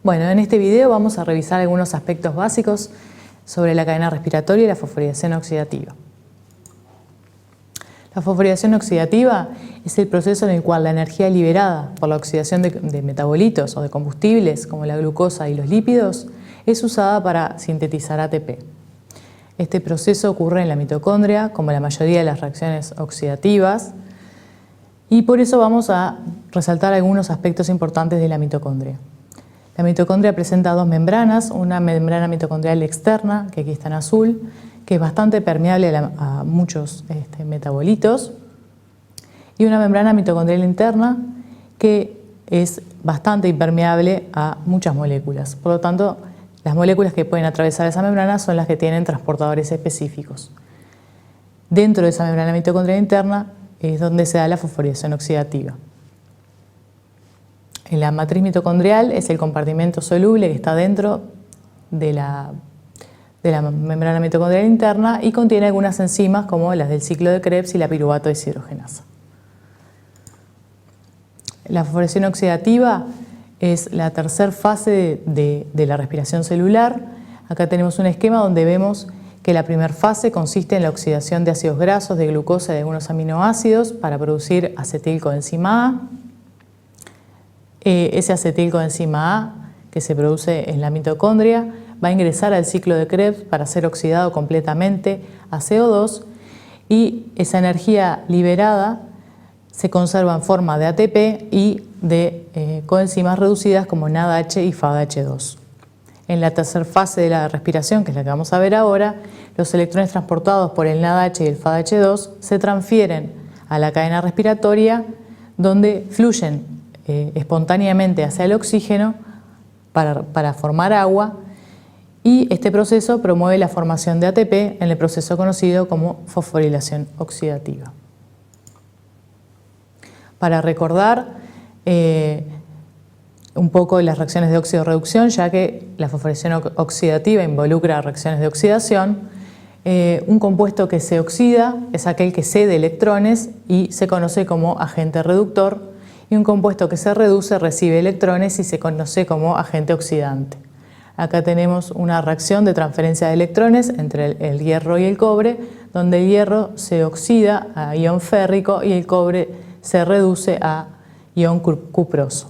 Bueno, en este video vamos a revisar algunos aspectos básicos sobre la cadena respiratoria y la fosforilación oxidativa. La fosforilación oxidativa es el proceso en el cual la energía liberada por la oxidación de metabolitos o de combustibles como la glucosa y los lípidos es usada para sintetizar ATP. Este proceso ocurre en la mitocondria, como la mayoría de las reacciones oxidativas, y por eso vamos a resaltar algunos aspectos importantes de la mitocondria. La mitocondria presenta dos membranas, una membrana mitocondrial externa, que aquí está en azul, que es bastante permeable a muchos metabolitos, y una membrana mitocondrial interna, que es bastante impermeable a muchas moléculas. Por lo tanto, las moléculas que pueden atravesar esa membrana son las que tienen transportadores específicos. Dentro de esa membrana mitocondrial interna es donde se da la fosforilación oxidativa. En la matriz mitocondrial es el compartimento soluble que está dentro de la membrana mitocondrial interna y contiene algunas enzimas como las del ciclo de Krebs y la piruvato deshidrogenasa. La fosforilación oxidativa es la tercera fase de la respiración celular. Acá tenemos un esquema donde vemos que la primera fase consiste en la oxidación de ácidos grasos, de glucosa y de algunos aminoácidos para producir acetilcoenzima A. Ese acetilcoenzima A que se produce en la mitocondria va a ingresar al ciclo de Krebs para ser oxidado completamente a CO2 y esa energía liberada se conserva en forma de ATP y de coenzimas reducidas como NADH y FADH2. En la tercera fase de la respiración, que es la que vamos a ver ahora, los electrones transportados por el NADH y el FADH2 se transfieren a la cadena respiratoria donde fluyen espontáneamente hacia el oxígeno para formar agua, y este proceso promueve la formación de ATP en el proceso conocido como fosforilación oxidativa. Para recordar un poco las reacciones de óxido-reducción, ya que la fosforilación oxidativa involucra reacciones de oxidación, un compuesto que se oxida es aquel que cede electrones y se conoce como agente reductor, y un compuesto que se reduce recibe electrones y se conoce como agente oxidante. Acá tenemos una reacción de transferencia de electrones entre el hierro y el cobre, donde el hierro se oxida a ion férrico y el cobre se reduce a ion cuproso.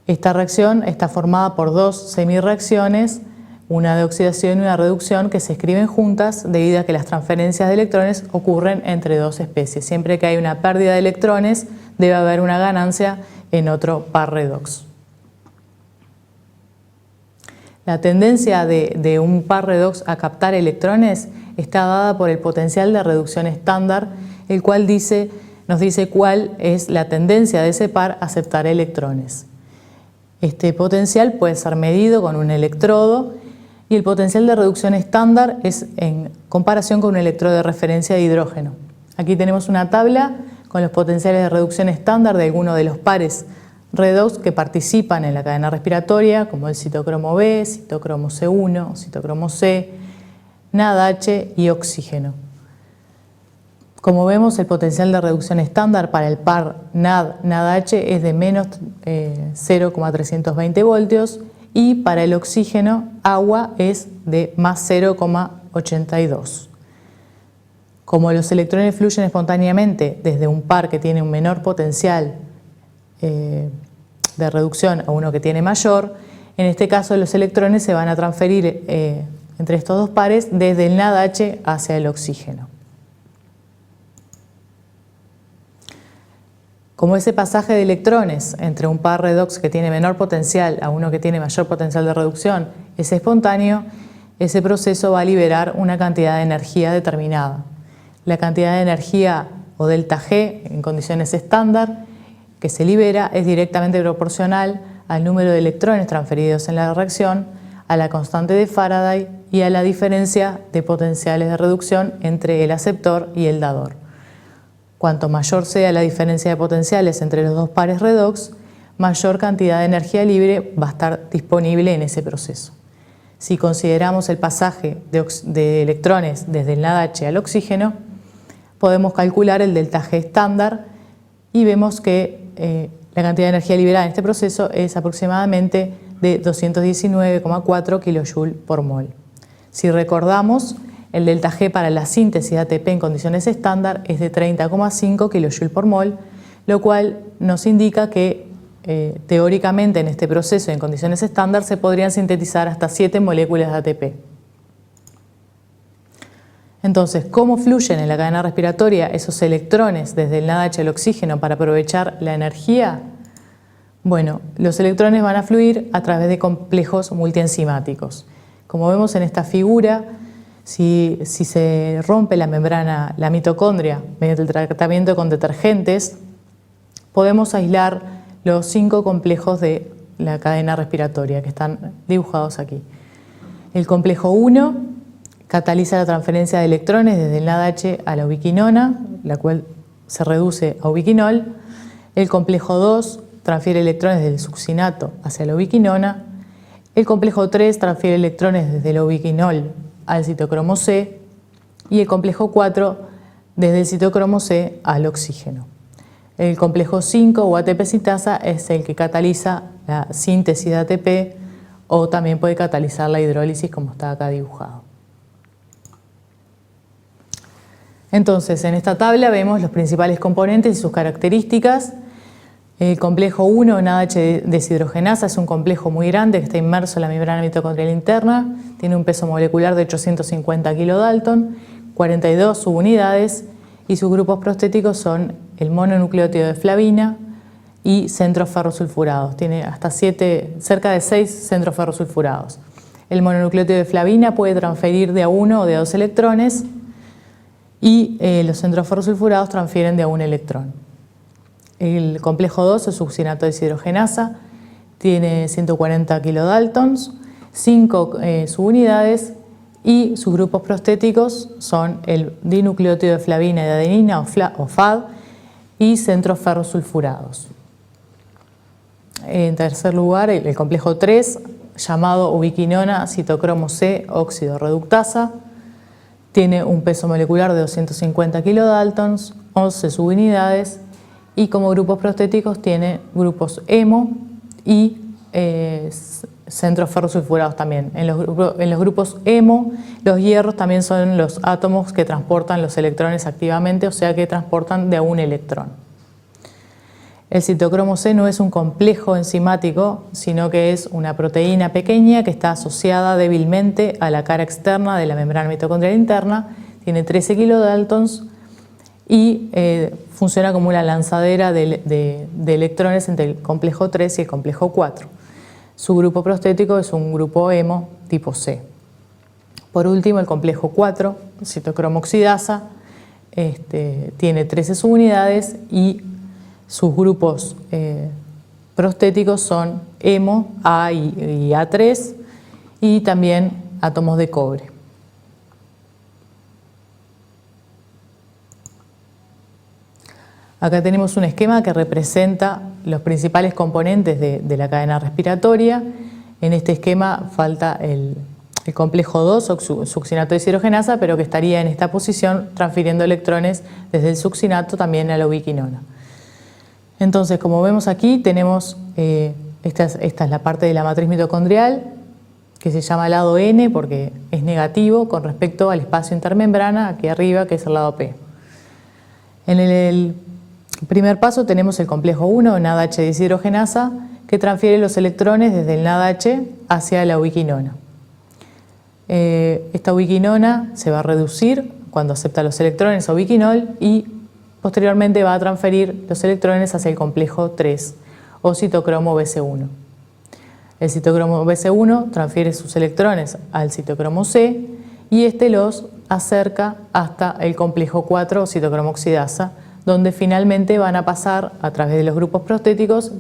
Esta reacción está formada por dos semirreacciones, una de oxidación y una reducción, que se escriben juntas debido a que las transferencias de electrones ocurren entre dos especies. Siempre que hay una pérdida de electrones, debe haber una ganancia en otro par redox. La tendencia de un par redox a captar electrones está dada por el potencial de reducción estándar, el cual nos dice cuál es la tendencia de ese par a aceptar electrones. Este potencial puede ser medido con un electrodo y el potencial de reducción estándar es en comparación con un electrodo de referencia de hidrógeno. Aquí tenemos una tabla con los potenciales de reducción estándar de algunos de los pares redox que participan en la cadena respiratoria, como el citocromo B, citocromo C1, citocromo C, NADH y oxígeno. Como vemos, el potencial de reducción estándar para el par NAD-NADH es de menos 0,320 voltios y para el oxígeno agua es de más 0,82. Como los electrones fluyen espontáneamente desde un par que tiene un menor potencial de reducción a uno que tiene mayor, en este caso los electrones se van a transferir entre estos dos pares desde el NADH hacia el oxígeno. Como ese pasaje de electrones entre un par redox que tiene menor potencial a uno que tiene mayor potencial de reducción es espontáneo, ese proceso va a liberar una cantidad de energía determinada. La cantidad de energía o delta G en condiciones estándar que se libera es directamente proporcional al número de electrones transferidos en la reacción, a la constante de Faraday y a la diferencia de potenciales de reducción entre el aceptor y el dador. Cuanto mayor sea la diferencia de potenciales entre los dos pares redox, mayor cantidad de energía libre va a estar disponible en ese proceso. Si consideramos el pasaje de electrones desde el NADH al oxígeno, podemos calcular el delta G estándar y vemos que la cantidad de energía liberada en este proceso es aproximadamente de 219,4 kJ por mol. Si recordamos, el delta G para la síntesis de ATP en condiciones estándar es de 30,5 kJ por mol, lo cual nos indica que teóricamente en este proceso en condiciones estándar se podrían sintetizar hasta 7 moléculas de ATP. Entonces, ¿cómo fluyen en la cadena respiratoria esos electrones desde el NADH al oxígeno para aprovechar la energía? Bueno, los electrones van a fluir a través de complejos multienzimáticos. Como vemos en esta figura, si se rompe la membrana, la mitocondria, mediante el tratamiento con detergentes, podemos aislar los 5 complejos de la cadena respiratoria que están dibujados aquí. El complejo 1 cataliza la transferencia de electrones desde el NADH a la ubiquinona, la cual se reduce a ubiquinol. El complejo 2 transfiere electrones del succinato hacia la ubiquinona. El complejo 3 transfiere electrones desde el ubiquinol al citocromo C. Y el complejo 4 desde el citocromo C al oxígeno. El complejo 5 o ATP sintasa es el que cataliza la síntesis de ATP o también puede catalizar la hidrólisis como está acá dibujado. Entonces, en esta tabla vemos los principales componentes y sus características. El complejo 1, NADH deshidrogenasa, es un complejo muy grande que está inmerso en la membrana mitocondrial interna, tiene un peso molecular de 850 kilodalton, 42 subunidades y sus grupos prostéticos son el mononucleótido de flavina y centros ferrosulfurados. Tiene hasta cerca de 6 centros ferrosulfurados. El mononucleótido de flavina puede transferir de a 1 o de a 2 electrones y los centros ferrosulfurados transfieren de a 1 electrón. El complejo 2 es succinato deshidrogenasa, tiene 140 kilodaltons, 5 subunidades y sus grupos prostéticos son el dinucleótido de flavina y de adenina o FAD y centros ferrosulfurados. En tercer lugar, el complejo 3, llamado ubiquinona citocromo C óxido reductasa, tiene un peso molecular de 250 kilodaltons, 11 subunidades y como grupos prostéticos tiene grupos hemo y centros ferrosulfurados también. En los grupos hemo, los hierros también son los átomos que transportan los electrones activamente, o sea que transportan de a 1 electrón. El citocromo C no es un complejo enzimático, sino que es una proteína pequeña que está asociada débilmente a la cara externa de la membrana mitocondrial interna, tiene 13 kilodaltons y funciona como una lanzadera de electrones entre el complejo 3 y el complejo 4. Su grupo prostético es un grupo hemo tipo C. Por último, el complejo 4, citocromo oxidasa, tiene 13 subunidades y sus grupos prostéticos son hemo, A y A3 y también átomos de cobre. Acá tenemos un esquema que representa los principales componentes de la cadena respiratoria. En este esquema falta el complejo 2, succinato deshidrogenasa, pero que estaría en esta posición transfiriendo electrones desde el succinato también a la ubiquinona. Entonces, como vemos aquí, tenemos, esta es la parte de la matriz mitocondrial, que se llama lado N porque es negativo con respecto al espacio intermembrana, aquí arriba, que es el lado P. En el primer paso tenemos el complejo 1, NADH deshidrogenasa, que transfiere los electrones desde el NADH hacia la ubiquinona. Esta ubiquinona se va a reducir cuando acepta los electrones a ubiquinol y posteriormente va a transferir los electrones hacia el complejo 3 o citocromo BC1. El citocromo BC1 transfiere sus electrones al citocromo C y este los acerca hasta el complejo 4 o citocromo oxidasa, donde finalmente van a pasar a través de los grupos prostéticos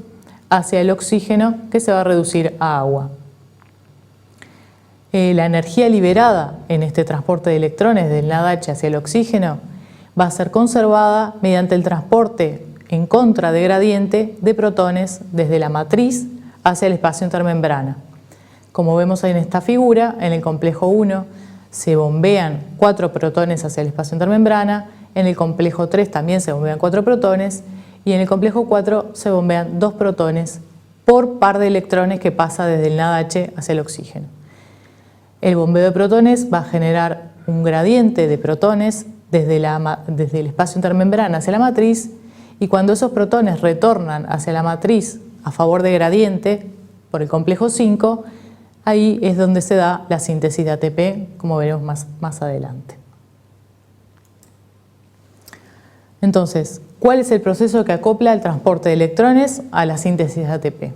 hacia el oxígeno que se va a reducir a agua. La energía liberada en este transporte de electrones del NADH hacia el oxígeno va a ser conservada mediante el transporte en contra de gradiente de protones desde la matriz hacia el espacio intermembrana. Como vemos ahí en esta figura, en el complejo 1 se bombean 4 protones hacia el espacio intermembrana, en el complejo 3 también se bombean 4 protones y en el complejo 4 se bombean 2 protones por par de electrones que pasa desde el NADH hacia el oxígeno. El bombeo de protones va a generar un gradiente de protones desde el espacio intermembrana hacia la matriz, y cuando esos protones retornan hacia la matriz a favor de gradiente por el complejo 5, ahí es donde se da la síntesis de ATP, como veremos más adelante. Entonces, ¿cuál es el proceso que acopla el transporte de electrones a la síntesis de ATP?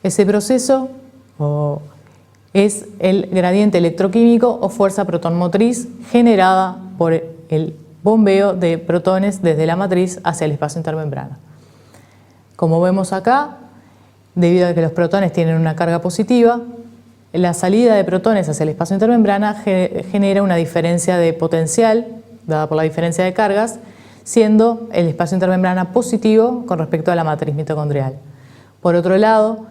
Ese proceso es el gradiente electroquímico o fuerza proton motriz generada por el bombeo de protones desde la matriz hacia el espacio intermembrana. Como vemos acá, debido a que los protones tienen una carga positiva, la salida de protones hacia el espacio intermembrana genera una diferencia de potencial dada por la diferencia de cargas, siendo el espacio intermembrana positivo con respecto a la matriz mitocondrial. Por otro lado,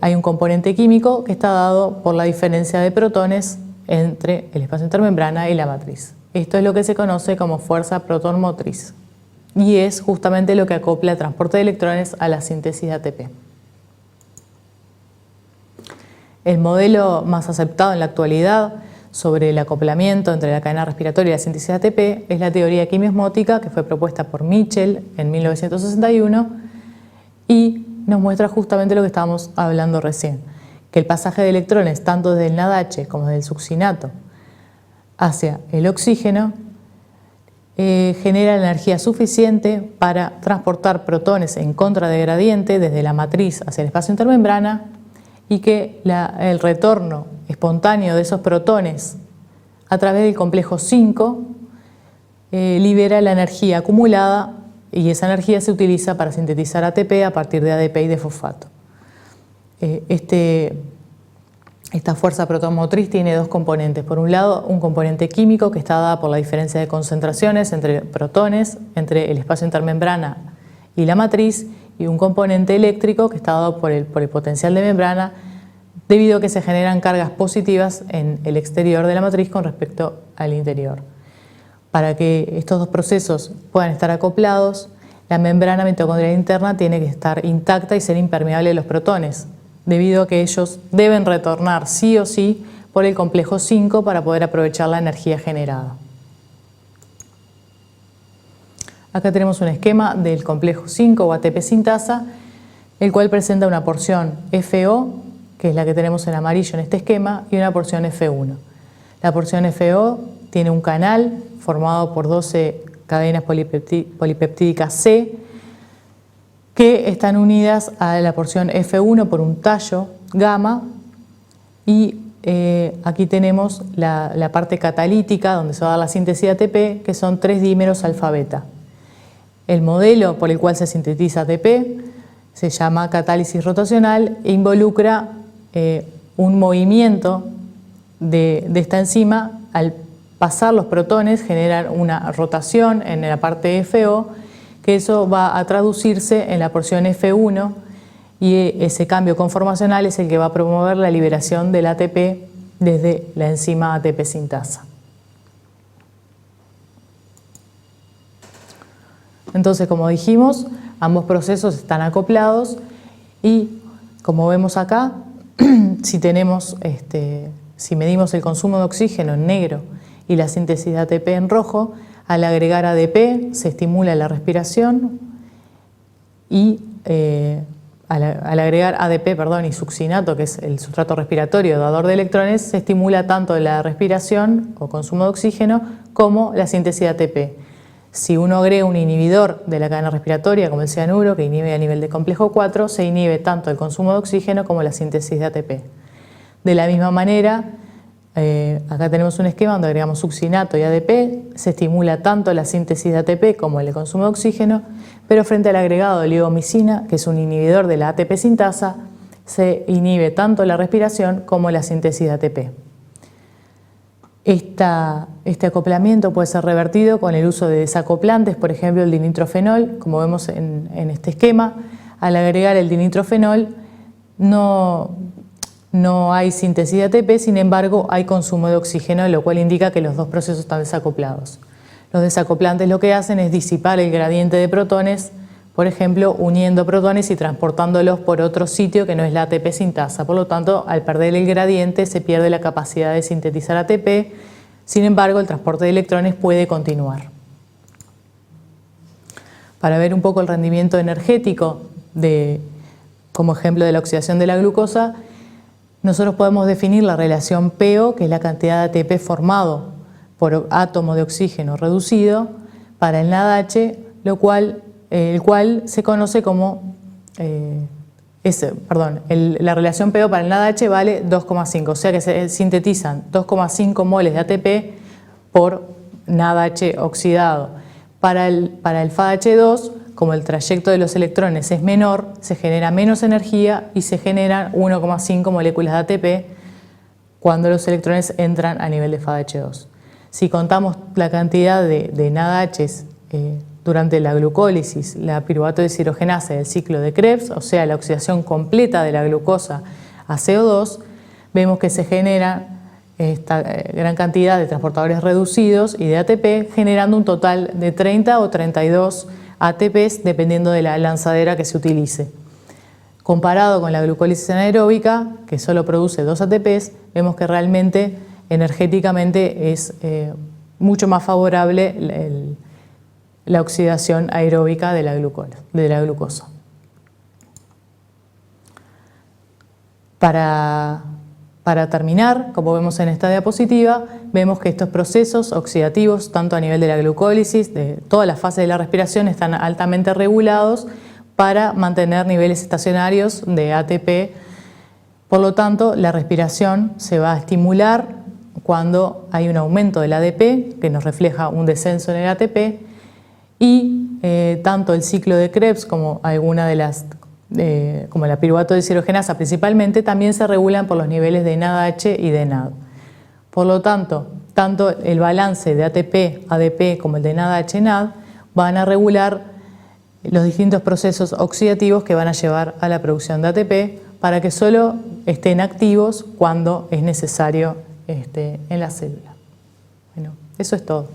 hay un componente químico que está dado por la diferencia de protones entre el espacio intermembrana y la matriz. Esto es lo que se conoce como fuerza proton motriz y es justamente lo que acopla el transporte de electrones a la síntesis de ATP. El modelo más aceptado en la actualidad sobre el acoplamiento entre la cadena respiratoria y la síntesis de ATP es la teoría quimiosmótica que fue propuesta por Mitchell en 1961 y nos muestra justamente lo que estábamos hablando recién, que el pasaje de electrones tanto desde el NADH como desde el succinato hacia el oxígeno genera la energía suficiente para transportar protones en contra de gradiente desde la matriz hacia el espacio intermembrana y que el retorno espontáneo de esos protones a través del complejo 5 libera la energía acumulada y esa energía se utiliza para sintetizar ATP a partir de ADP y de fosfato. Esta fuerza protomotriz tiene dos componentes. Por un lado, un componente químico que está dada por la diferencia de concentraciones entre protones, entre el espacio intermembrana y la matriz, y un componente eléctrico que está dado por el potencial de membrana, debido a que se generan cargas positivas en el exterior de la matriz con respecto al interior. Para que estos dos procesos puedan estar acoplados, la membrana mitocondrial interna tiene que estar intacta y ser impermeable a los protones, debido a que ellos deben retornar sí o sí por el complejo 5 para poder aprovechar la energía generada. Acá tenemos un esquema del complejo 5 o ATP sintasa, el cual presenta una porción FO, que es la que tenemos en amarillo en este esquema, y una porción F1. La porción FO tiene un canal formado por 12 cadenas polipeptídicas C, que están unidas a la porción F1 por un tallo gamma, y aquí tenemos la parte catalítica donde se va a dar la síntesis de ATP, que son 3 dímeros alfa beta. El modelo por el cual se sintetiza ATP se llama catálisis rotacional e involucra un movimiento de esta enzima. Al pasar los protones generan una rotación en la parte FO, que eso va a traducirse en la porción F1 y ese cambio conformacional es el que va a promover la liberación del ATP desde la enzima ATP sintasa. Entonces, como dijimos, ambos procesos están acoplados y, como vemos acá, si medimos el consumo de oxígeno en negro y la síntesis de ATP en rojo, al agregar ADP se estimula la respiración y al agregar ADP y succinato, que es el sustrato respiratorio dador de electrones, se estimula tanto la respiración o consumo de oxígeno como la síntesis de ATP. Si uno agrega un inhibidor de la cadena respiratoria, como el cianuro, que inhibe a nivel de complejo 4, se inhibe tanto el consumo de oxígeno como la síntesis de ATP. De la misma manera, acá tenemos un esquema donde agregamos succinato y ADP, se estimula tanto la síntesis de ATP como el consumo de oxígeno, pero frente al agregado de liogomicina, que es un inhibidor de la ATP sintasa, se inhibe tanto la respiración como la síntesis de ATP. Este acoplamiento puede ser revertido con el uso de desacoplantes, por ejemplo el dinitrofenol, como vemos en este esquema. Al agregar el dinitrofenol no hay síntesis de ATP, sin embargo hay consumo de oxígeno, lo cual indica que los dos procesos están desacoplados. Los desacoplantes lo que hacen es disipar el gradiente de protones por ejemplo, uniendo protones y transportándolos por otro sitio que no es la ATP sintasa. Por lo tanto, al perder el gradiente se pierde la capacidad de sintetizar ATP, sin embargo, el transporte de electrones puede continuar. Para ver un poco el rendimiento energético como ejemplo de la oxidación de la glucosa, nosotros podemos definir la relación PO, que es la cantidad de ATP formado por átomo de oxígeno reducido, para el NADH, el cual se conoce como, la relación PO para el NADH vale 2,5, o sea que se sintetizan 2,5 moles de ATP por NADH oxidado. Para el FADH2, como el trayecto de los electrones es menor, se genera menos energía y se generan 1,5 moléculas de ATP cuando los electrones entran a nivel de FADH2. Si contamos la cantidad de NADHs durante la glucólisis, la piruvato deshidrogenasa del ciclo de Krebs, o sea, la oxidación completa de la glucosa a CO2, vemos que se genera esta gran cantidad de transportadores reducidos y de ATP, generando un total de 30 o 32 ATPs dependiendo de la lanzadera que se utilice. Comparado con la glucólisis anaeróbica, que solo produce 2 ATPs, vemos que realmente energéticamente es mucho más favorable la oxidación aeróbica de la glucosa. Para terminar, como vemos en esta diapositiva, vemos que estos procesos oxidativos, tanto a nivel de la glucólisis, de todas las fases de la respiración, están altamente regulados para mantener niveles estacionarios de ATP. Por lo tanto, la respiración se va a estimular cuando hay un aumento del ADP, que nos refleja un descenso en el ATP, y tanto el ciclo de Krebs como alguna de las como la piruvato deshidrogenasa principalmente, también se regulan por los niveles de NADH y de NAD. Por lo tanto, tanto el balance de ATP-ADP como el de NADH-NAD van a regular los distintos procesos oxidativos que van a llevar a la producción de ATP para que solo estén activos cuando es necesario en la célula. Bueno, eso es todo.